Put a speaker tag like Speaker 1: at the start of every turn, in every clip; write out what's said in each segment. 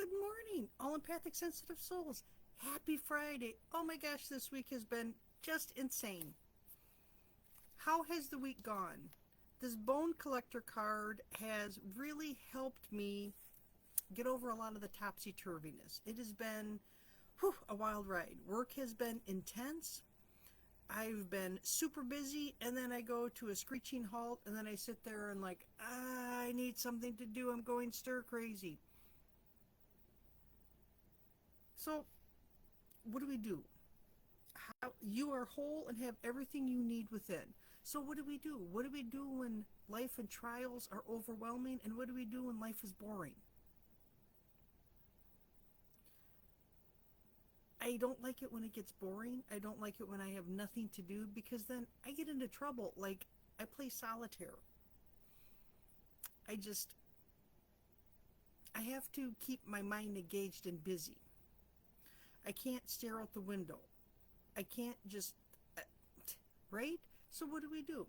Speaker 1: Good morning, all empathic sensitive souls. Happy Friday. Oh my gosh, this week has been just insane. How has the week gone? This bone collector card has really helped me get over a lot of the topsy-turviness. It has been a wild ride. Work has been intense. I've been super busy, and then I go to a screeching halt, and then I sit there and I need something to do. I'm going stir crazy. So what do we do? How you are whole and have everything you need within. So what do we do? What do we do when life and trials are overwhelming, and what do we do when life is boring? I don't like it when it gets boring. I don't like it when I have nothing to do, because then I get into trouble. Like, I play solitaire. I just I have to keep my mind engaged and busy. I can't stare out the window. I can't just, right? So what do we do?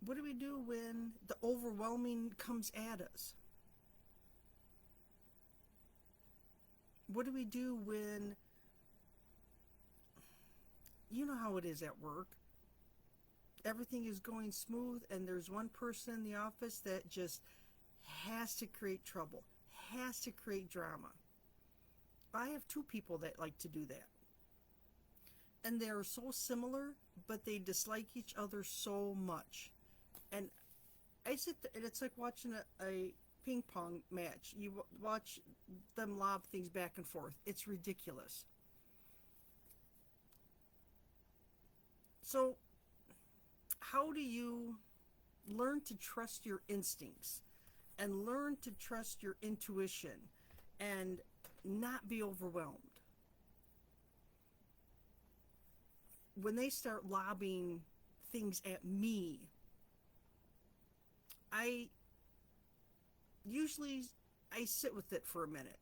Speaker 1: What do we do when the overwhelming comes at us? What do we do when, you know how it is at work? Everything is going smooth, and there's one person in the office that just has to create trouble, has to create drama. I have two people that like to do that. And they're so similar, but they dislike each other so much. And I sit there, and it's like watching a ping pong match. You watch them lob things back and forth. It's ridiculous. So, how do you learn to trust your instincts and learn to trust your intuition and not be overwhelmed? When they start lobbing things at me, I usually I sit with it for a minute.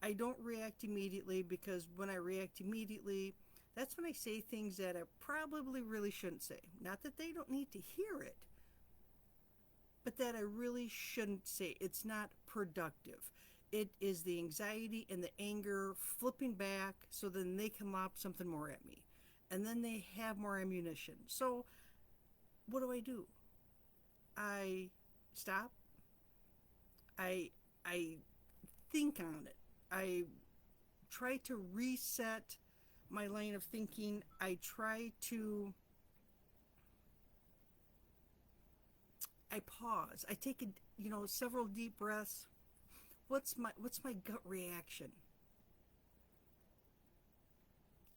Speaker 1: I don't react immediately, because when I react immediately, that's when I say things that I probably really shouldn't say. Not that they don't need to hear it, but that I really shouldn't say. It's not productive. It is the anxiety and the anger flipping back, so then they can lob something more at me. And then they have more ammunition. So what do? I stop. I I think on it. I try to reset my line of thinking. I pause. I take several deep breaths. What's my gut reaction?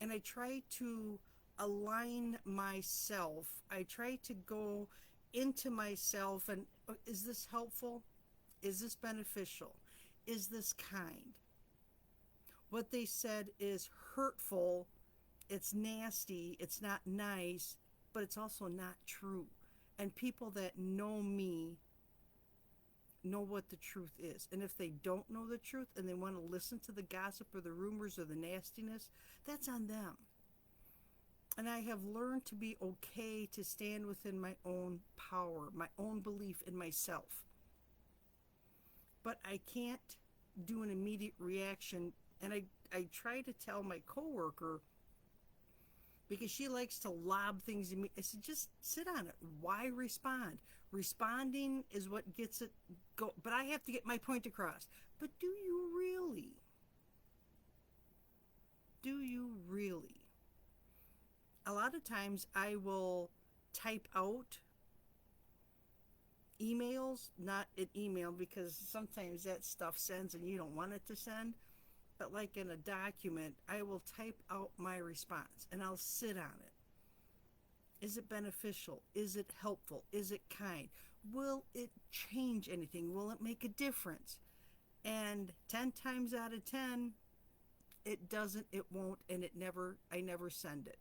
Speaker 1: And I try to align myself. I try to go into myself and, is this helpful? Is this beneficial? Is this kind? What they said is hurtful, it's nasty, it's not nice, but it's also not true. And people that know me know what the truth is. And if they don't know the truth and they want to listen to the gossip or the rumors or the nastiness, that's on them. And I have learned to be okay to stand within my own power, my own belief in myself. But I can't do an immediate reaction. And I try to tell my coworker, because she likes to lob things at me. I said, just sit on it. Why respond? Responding is what gets it go. But I have to get my point across. But do you really? Do you really? A lot of times I will type out emails, not an email, because sometimes that stuff sends and you don't want it to send. But like in a document, I will type out my response and I'll sit on it. Is it beneficial? Is it helpful? Is it kind? Will it change anything? Will it make a difference? And 10 times out of 10, it doesn't, it won't, and I never send it.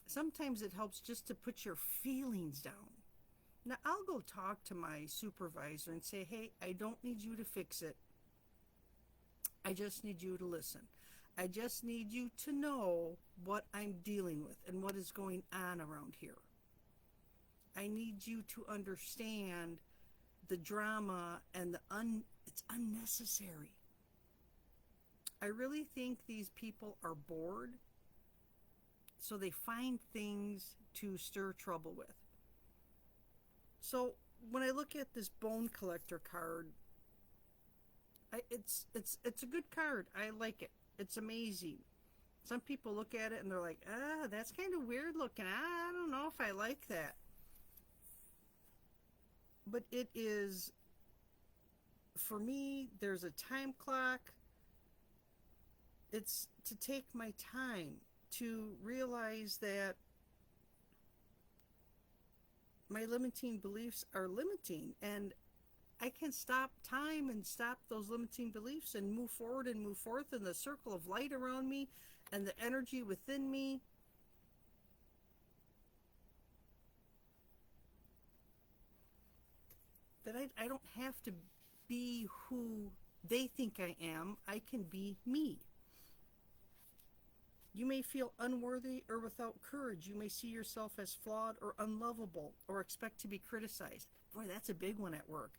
Speaker 1: Sometimes it helps just to put your feelings down. Now, I'll go talk to my supervisor and say, hey, I don't need you to fix it. I just need you to listen. I just need you to know what I'm dealing with and what is going on around here. I need you to understand the drama and it's unnecessary. I really think these people are bored, so they find things to stir trouble with. So when I look at this bone collector card, it's a good card. I like it. It's amazing. Some people look at it and they're like, that's kind of weird looking. I don't know if I like that. But it is, for me, there's a time clock. It's to take my time to realize that my limiting beliefs are limiting, and I can stop time and stop those limiting beliefs and move forward and move forth in the circle of light around me and the energy within me. That I don't have to be who they think I am. I can be me. You may feel unworthy or without courage. You may see yourself as flawed or unlovable or expect to be criticized. Boy, that's a big one at work.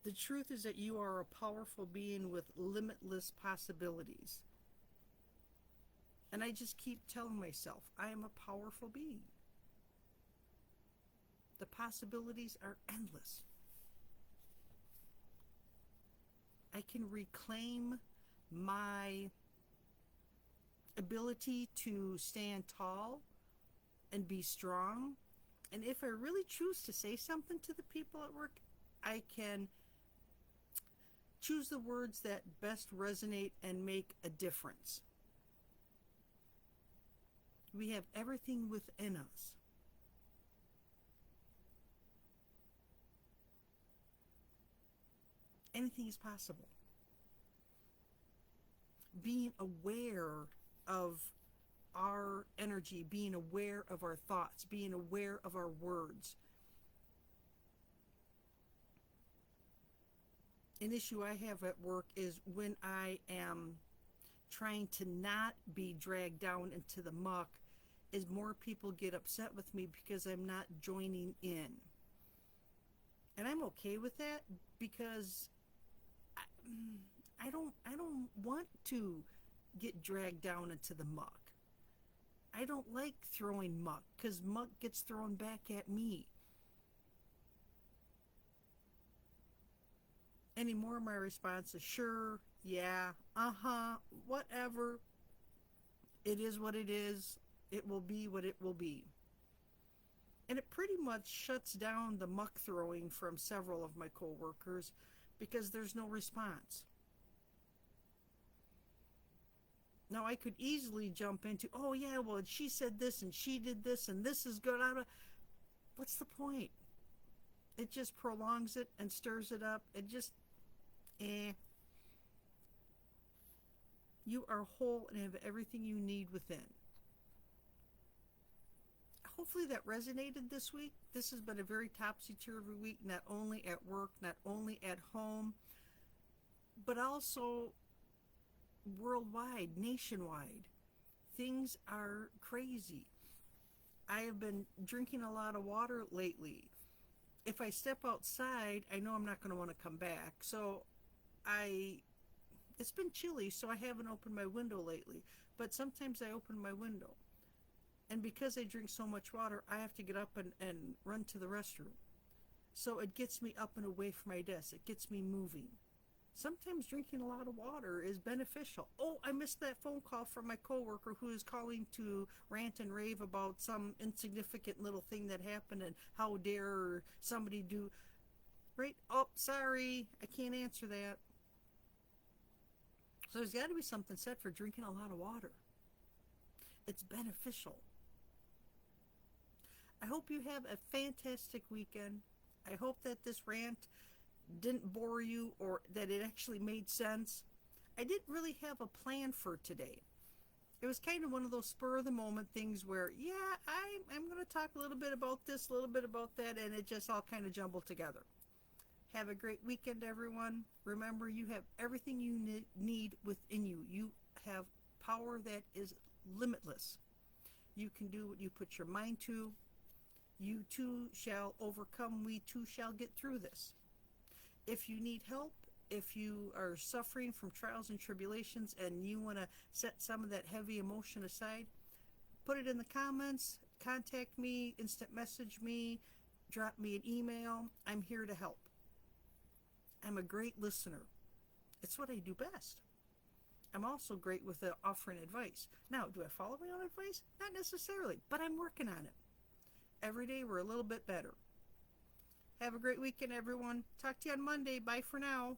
Speaker 1: The truth is that you are a powerful being with limitless possibilities. And I just keep telling myself, I am a powerful being. The possibilities are endless. I can reclaim my ability to stand tall and be strong. And if I really choose to say something to the people at work, I can choose the words that best resonate and make a difference. We have everything within us. Anything is possible. Being aware of our energy, being aware of our thoughts, being aware of our words. An issue I have at work is when I am trying to not be dragged down into the muck, is more people get upset with me because I'm not joining in. And I'm okay with that because I don't want to get dragged down into the muck. I don't like throwing muck because muck gets thrown back at me. Anymore, my response is sure, yeah, whatever. It is what it is. It will be what it will be. And it pretty much shuts down the muck throwing from several of my coworkers because there's no response. Now, I could easily jump into, oh yeah, well, she said this and she did this and this is good. What's the point? It just prolongs it and stirs it up. It just, You are whole and have everything you need within. Hopefully that resonated this week. This has been a very topsy-turvy week, not only at work, not only at home, but also worldwide, nationwide. Things are crazy. I have been drinking a lot of water lately. If I step outside, I know I'm not going to want to come back. So it's been chilly, so I haven't opened my window lately. But sometimes I open my window. And because I drink so much water, I have to get up and run to the restroom. So it gets me up and away from my desk. It gets me moving. Sometimes drinking a lot of water is beneficial. Oh, I missed that phone call from my coworker who is calling to rant and rave about some insignificant little thing that happened and how dare somebody do. Right? Oh, sorry, I can't answer that. So there's got to be something said for drinking a lot of water. It's beneficial. I hope you have a fantastic weekend. I hope that this rant didn't bore you or that it actually made sense. I didn't really have a plan for today. It was kind of one of those spur of the moment things where, yeah, I'm going to talk a little bit about this, a little bit about that, and it just all kind of jumbled together. Have a great weekend, everyone. Remember, you have everything you need within you. You have power that is limitless. You can do what you put your mind to. You too shall overcome. We too shall get through this. If you need help, if you are suffering from trials and tribulations and you want to set some of that heavy emotion aside, put it in the comments, contact me, instant message me, drop me an email. I'm here to help. I'm a great listener. It's what I do best. I'm also great with offering advice. Now, do I follow my own advice? Not necessarily, but I'm working on it. Every day we're a little bit better. Have a great weekend, everyone. Talk to you on Monday. Bye for now.